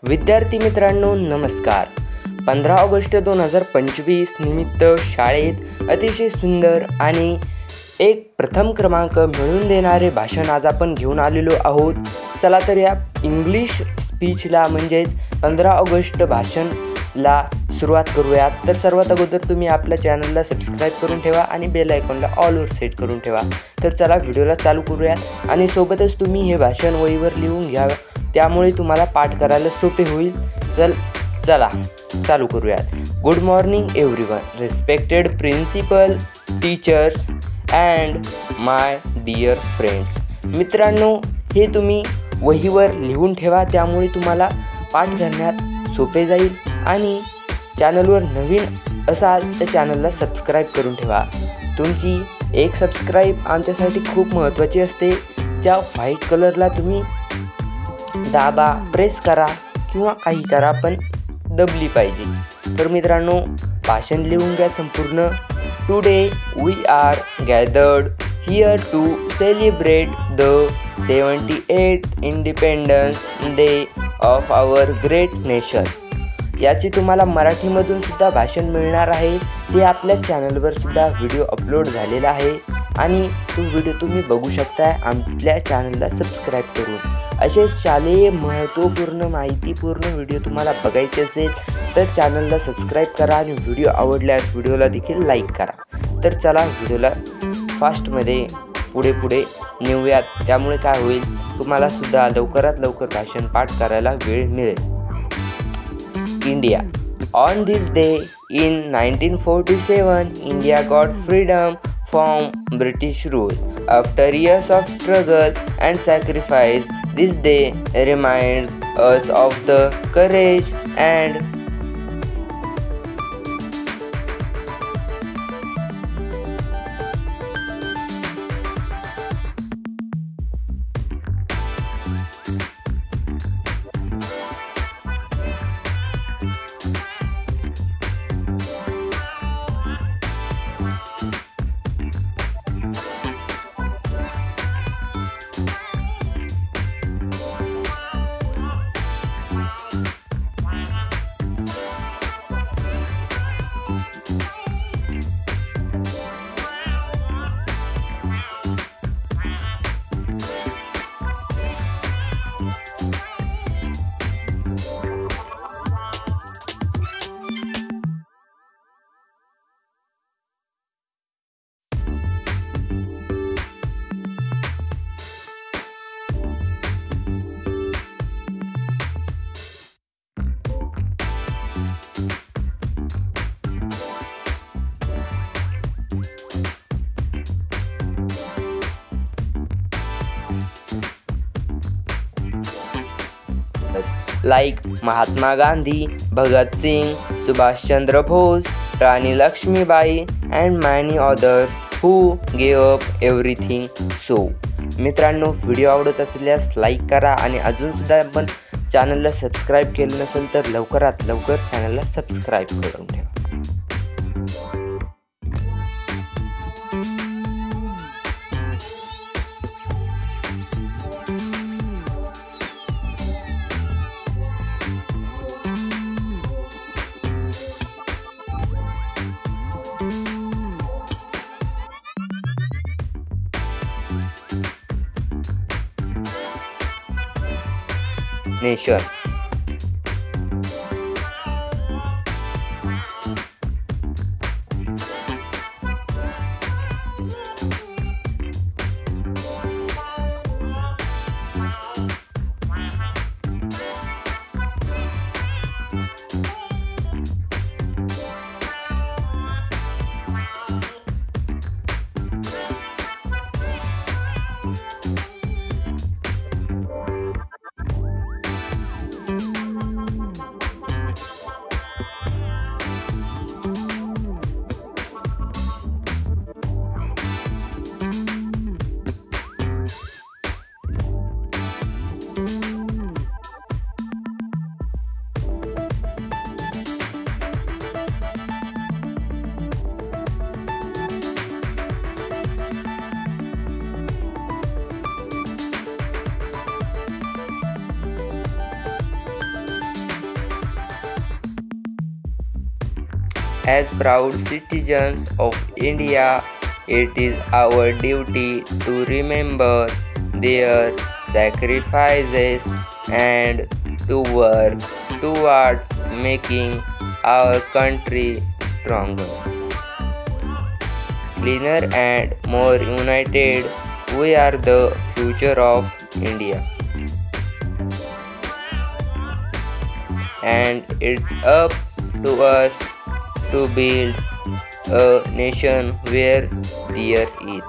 विद्यार्थी मित्रांनो नमस्कार. 15 ऑगस्ट 2025 निमित्त शाळेत अतिशय सुंदर आणि एक प्रथम क्रमांक मिळवून देणारे भाषण आज आपण घेऊन आलेलो आहोत. चला तर या इंग्लिश स्पीचला म्हणजेच 15 ऑगस्ट भाषणला सुरुवात करूयात. तर सर्वात अगोदर तुम्ही आपल्या चॅनलला सबस्क्राईब करून ठेवा आणि बेल आयकॉनला ऑलवर सेट करून ठेवा. तर चला व्हिडिओला चालू करूयात आणि सोबतच तुम्ही हे भाषण वहीवर लिहून घ्या, त्यामुळे तुम्हाला पाठ करायला सोपे होईल. चला चालू करूयात. Good morning everyone, respected principal, teachers and my dear friends. मित्रांनो, हे तुम्ही वहीवर लिहून ठेवा, त्यामुळे तुम्हाला पाठ करण्यात सोपे जाईल. आणि चॅनलवर नवीन असाल तर चॅनलला सबस्क्राईब करून ठेवा. तुमची एक सबस्क्राईब आमच्यासाठी खूप महत्त्वाची असते. ज्या व्हाईट कलरला तुम्ही दाबा, प्रेस करा किंवा काही करा, पण दबली पाहिजे. तर मित्रांनो, भाषण लिहून घ्या संपूर्ण. Today we are gathered here to celebrate the 78th independence day of our great nation. याची तुम्हाला मराठीमधून सुद्धा भाषण मिळणार आहे. ते आपल्या चॅनलवर सुद्धा व्हिडिओ अपलोड झालेला आहे आणि तो व्हिडिओ तुम्ही बघू शकता आपल्या चॅनलला सबस्क्राईब करून. असे शालेय महत्त्वपूर्ण माहितीपूर्ण व्हिडिओ तुम्हाला बघायचे असेल तर चॅनलला सबस्क्राईब करा आणि व्हिडिओ आवडल्यास व्हिडिओला देखील लाईक करा. तर चला व्हिडिओला फास्टमध्ये पुढे नेऊयात, त्यामुळे काय होईल, तुम्हाला सुद्धा लवकरात लवकर भाषण पाठ करायला वेळ मिळेल. India. On this day in 1947, India got freedom from British rule. After years of struggle and sacrifice, this day reminds us of the courage and like Mahatma Gandhi, Bhagat Singh, Subhash Chandra Bose, Rani Lakshmibai and many others who gave up everything. So मित्रांनो, video आवडत असल्यास like करा आणि अजून सुद्धा आपण चॅनलला subscribe केलं नसेल तर लवकरात लवकर चॅनलला सबस्क्राईब करून ठेवा. Nation. As proud citizens of India, it is our duty to remember their sacrifices and to work towards making our country stronger, cleaner and more united. We are the future of India, and it's up to us to build a nation where there is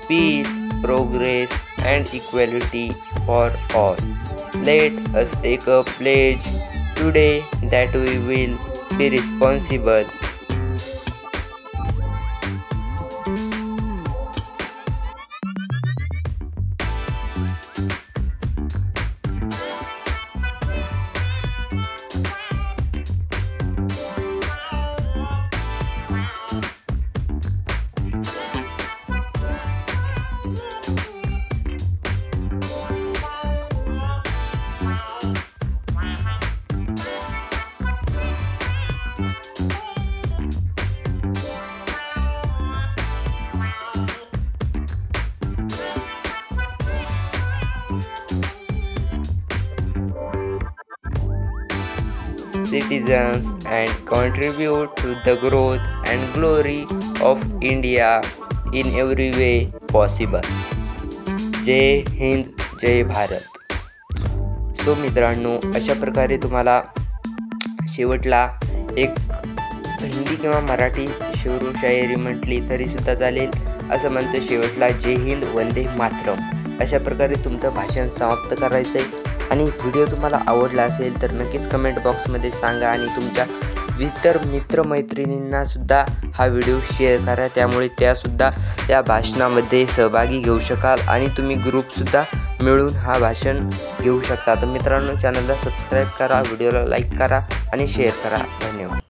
peace, progress, and equality for all. Let us take a pledge today that we will be responsible, citizens, and contribute to the growth and glory of India in every way possible. जय हिंद, जय Bharat. So मित्रांनो, अशा प्रकारे तुम्हाला शेवटला एक हिंदी किंवा मराठी शेरू शायरी म्हटली तरी सुद्धा चालेल असं म्हणतं. शेवटला जय हिंद, वंदे मातरम अशा प्रकारे तुमचं भाषण समाप्त करायचं आहे. आणि व्हिडिओ तुम्हाला आवडला असेल तर नक्कीच कमेंट बॉक्समध्ये सांगा आणि तुमच्या इतर मित्रमैत्रिणींना सुद्धा हा व्हिडिओ शेअर करा. त्यामुळे त्यासुद्धा या भाषणामध्ये सहभागी घेऊ शकाल आणि तुम्ही ग्रुपसुद्धा मिळून हा भाषण घेऊ शकता. तर मित्रांनो, चॅनलला सबस्क्राईब करा, व्हिडिओला लाईक करा आणि शेअर करा. धन्यवाद.